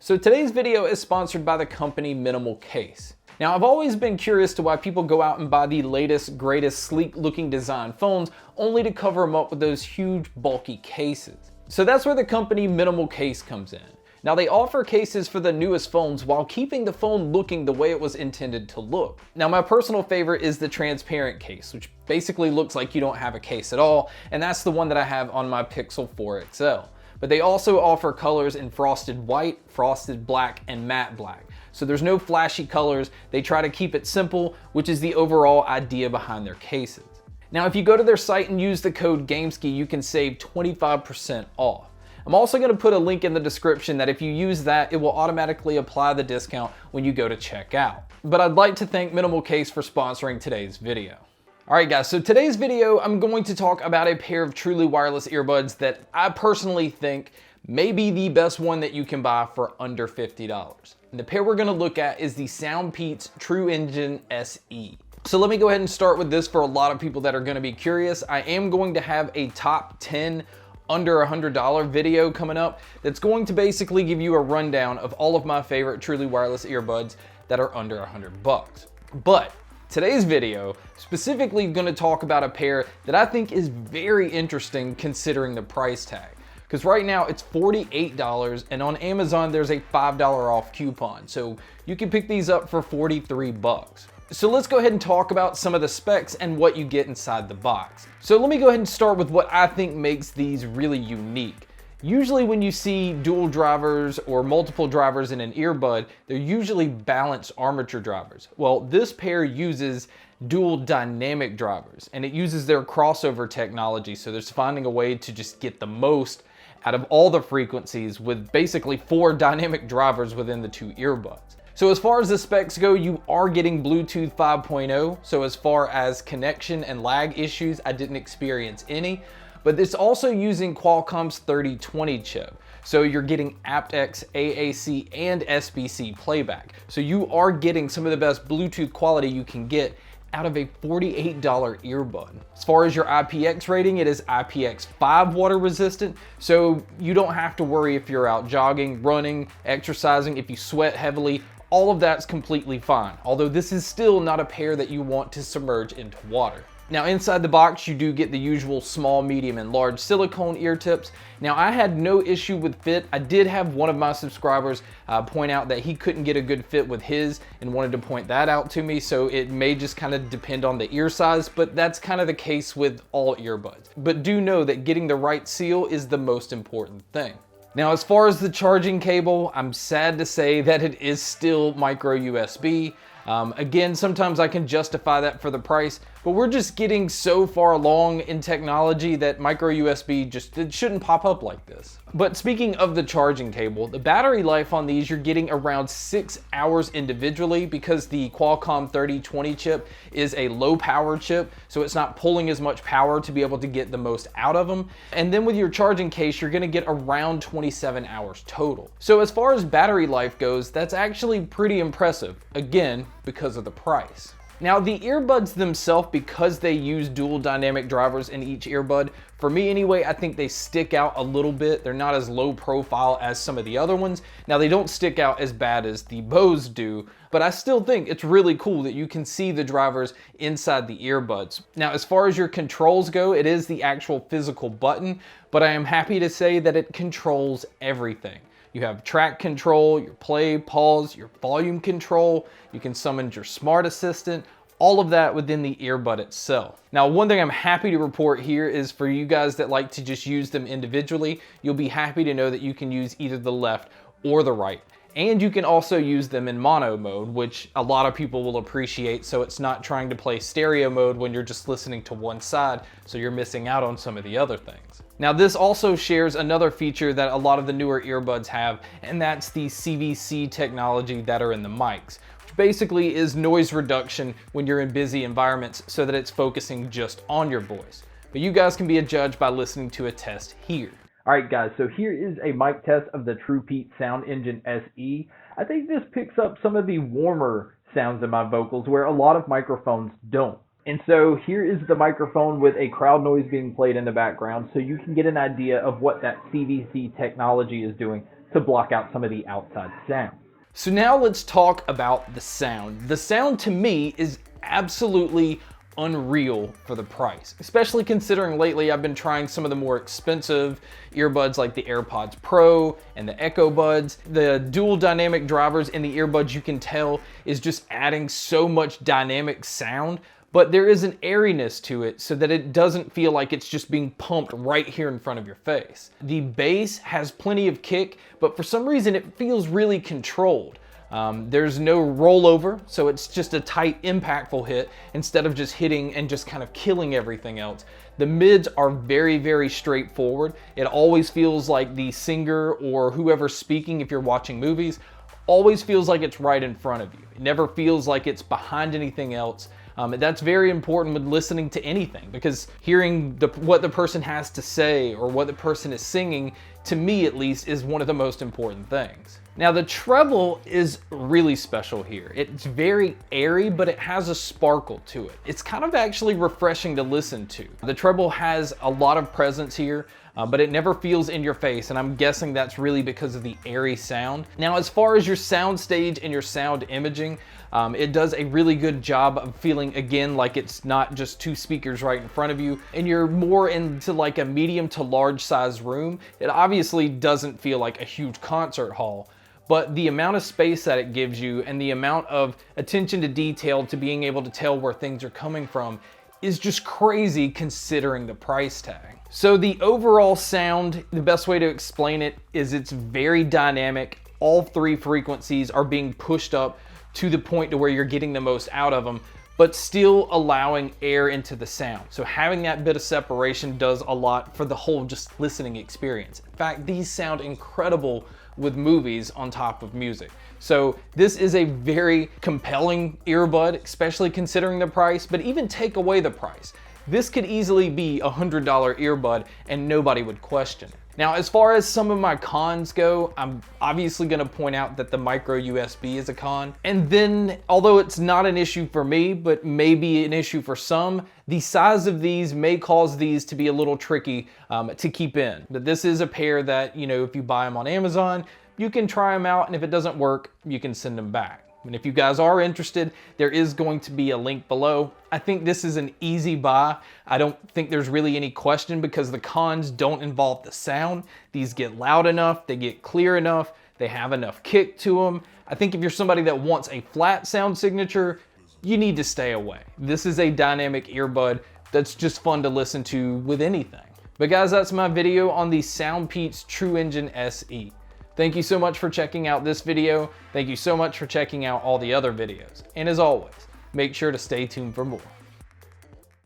So today's video is sponsored by the company Minimal Case. Now, I've always been curious to why people go out and buy the latest, greatest, sleek looking design phones only to cover them up with those huge, bulky cases. So that's where the company Minimal Case comes in. Now, they offer cases for the newest phones while keeping the phone looking the way it was intended to look. Now, my personal favorite is the transparent case, which basically looks like you don't have a case at all, and that's the one that I have on my Pixel 4 XL. But they also offer colors in frosted white, frosted black, and matte black. So there's no flashy colors. They try to keep it simple, which is the overall idea behind their cases. Now, if you go to their site and use the code Gamesky, you can save 25% off. I'm also going to put a link in the description that if you use that, it will automatically apply the discount when you go to check out. But I'd like to thank Minimal Case for sponsoring today's video. Alright guys, so today's video, I'm going to talk about a pair of truly wireless earbuds that I personally think may be the best one that you can buy for under $50. And the pair we're going to look at is the SoundPEATS Truengine SE. So let me go ahead and start with this for a lot of people that are going to be curious. I am going to have a top 10 under $100 video coming up that's going to basically give you a rundown of all of my favorite truly wireless earbuds that are under $100. But today's video specifically going to talk about a pair that I think is very interesting considering the price tag. Because right now it's $48 and on Amazon there's a $5 off coupon. So you can pick these up for 43 bucks. So let's go ahead and talk about some of the specs and what you get inside the box. So let me go ahead and start with what I think makes these really unique. Usually when you see dual drivers or multiple drivers in an earbud, they're usually balanced armature drivers. Well, this pair uses dual dynamic drivers and it uses their crossover technology. So there's finding a way to just get the most out of all the frequencies with basically 4 dynamic drivers within the 2 earbuds. So as far as the specs go, you are getting Bluetooth 5.0. So as far as connection and lag issues, I didn't experience any. But it's also using Qualcomm's 3020 chip. So you're getting aptX, AAC, and SBC playback. So you are getting some of the best Bluetooth quality you can get out of a $48 earbud. As far as your IPX rating, it is IPX5 water resistant. So you don't have to worry if you're out jogging, running, exercising, if you sweat heavily, all of that's completely fine. Although this is still not a pair that you want to submerge into water. Now inside the box, you do get the usual small, medium, and large silicone ear tips. Now I had no issue with fit. I did have one of my subscribers point out that he couldn't get a good fit with his and wanted to point that out to me. So it may just kind of depend on the ear size, but that's kind of the case with all earbuds. But do know that getting the right seal is the most important thing. Now, as far as the charging cable, I'm sad to say that it is still micro USB. Again, sometimes I can justify that for the price, but we're just getting so far along in technology that micro USB it shouldn't pop up like this. But speaking of the charging cable, the battery life on these, you're getting around 6 hours individually because the Qualcomm 3020 chip is a low power chip, so it's not pulling as much power to be able to get the most out of them. And then with your charging case, you're gonna get around 27 hours total. So as far as battery life goes, that's actually pretty impressive. Again, because of the price. Now the earbuds themselves, because they use dual dynamic drivers in each earbud, for me anyway, I think they stick out a little bit. They're not as low profile as some of the other ones. Now they don't stick out as bad as the Bose do, but I still think it's really cool that you can see the drivers inside the earbuds. Now as far as your controls go, it is the actual physical button, but I am happy to say that it controls everything. You have track control, your play, pause, your volume control. You can summon your smart assistant, all of that within the earbud itself. Now, one thing I'm happy to report here is for you guys that like to just use them individually, you'll be happy to know that you can use either the left or the right. And you can also use them in mono mode, which a lot of people will appreciate, so it's not trying to play stereo mode when you're just listening to one side, so you're missing out on some of the other things. Now this also shares another feature that a lot of the newer earbuds have, and that's the CVC technology that are in the mics, which basically is noise reduction when you're in busy environments so that it's focusing just on your voice. But you guys can be a judge by listening to a test here. Alright guys, so here is a mic test of the SoundPEATS Truengine SE. I think this picks up some of the warmer sounds in my vocals where a lot of microphones don't. And so here is the microphone with a crowd noise being played in the background so you can get an idea of what that CVC technology is doing to block out some of the outside sound. So now let's talk about the sound. The sound to me is absolutely unreal for the price, especially considering lately I've been trying some of the more expensive earbuds like the AirPods Pro and the Echo Buds. The dual dynamic drivers in the earbuds, you can tell, is just adding so much dynamic sound, but there is an airiness to it so that it doesn't feel like it's just being pumped right here in front of your face. The bass has plenty of kick, but for some reason it feels really controlled. There's no rollover, so it's just a tight, impactful hit instead of just hitting and just kind of killing everything else. The mids are very, very straightforward. It always feels like the singer or whoever's speaking, if you're watching movies, always feels like it's right in front of you. It never feels like it's behind anything else. That's very important when listening to anything, because hearing what the person has to say or what the person is singing, to me at least, is one of the most important things. Now the treble is really special here. It's very airy, but it has a sparkle to it. It's kind of actually refreshing to listen to. The treble has a lot of presence here, but it never feels in your face, and I'm guessing that's really because of the airy sound. Now, as far as your sound stage and your sound imaging, it does a really good job of feeling, again, like it's not just two speakers right in front of you, and you're more into like a medium to large size room. It obviously doesn't feel like a huge concert hall, but the amount of space that it gives you and the amount of attention to detail to being able to tell where things are coming from is just crazy considering the price tag. So the overall sound, the best way to explain it is it's very dynamic. All three frequencies are being pushed up to the point to where you're getting the most out of them, but still allowing air into the sound. So having that bit of separation does a lot for the whole just listening experience. In fact, these sound incredible with movies on top of music. So this is a very compelling earbud, especially considering the price, but even take away the price, this could easily be a $100 earbud and nobody would question it. Now, as far as some of my cons go, I'm obviously gonna point out that the micro USB is a con. And then, although it's not an issue for me, but maybe an issue for some, the size of these may cause these to be a little tricky to keep in. But this is a pair that, you know, if you buy them on Amazon, you can try them out, and if it doesn't work, you can send them back. And if you guys are interested, there is going to be a link below. I think this is an easy buy. I don't think there's really any question because the cons don't involve the sound. These get loud enough, they get clear enough, they have enough kick to them. I think if you're somebody that wants a flat sound signature, you need to stay away. This is a dynamic earbud that's just fun to listen to with anything. But guys, that's my video on the SoundPEATS Truengine SE. Thank you so much for checking out this video. Thank you so much for checking out all the other videos. And as always, make sure to stay tuned for more.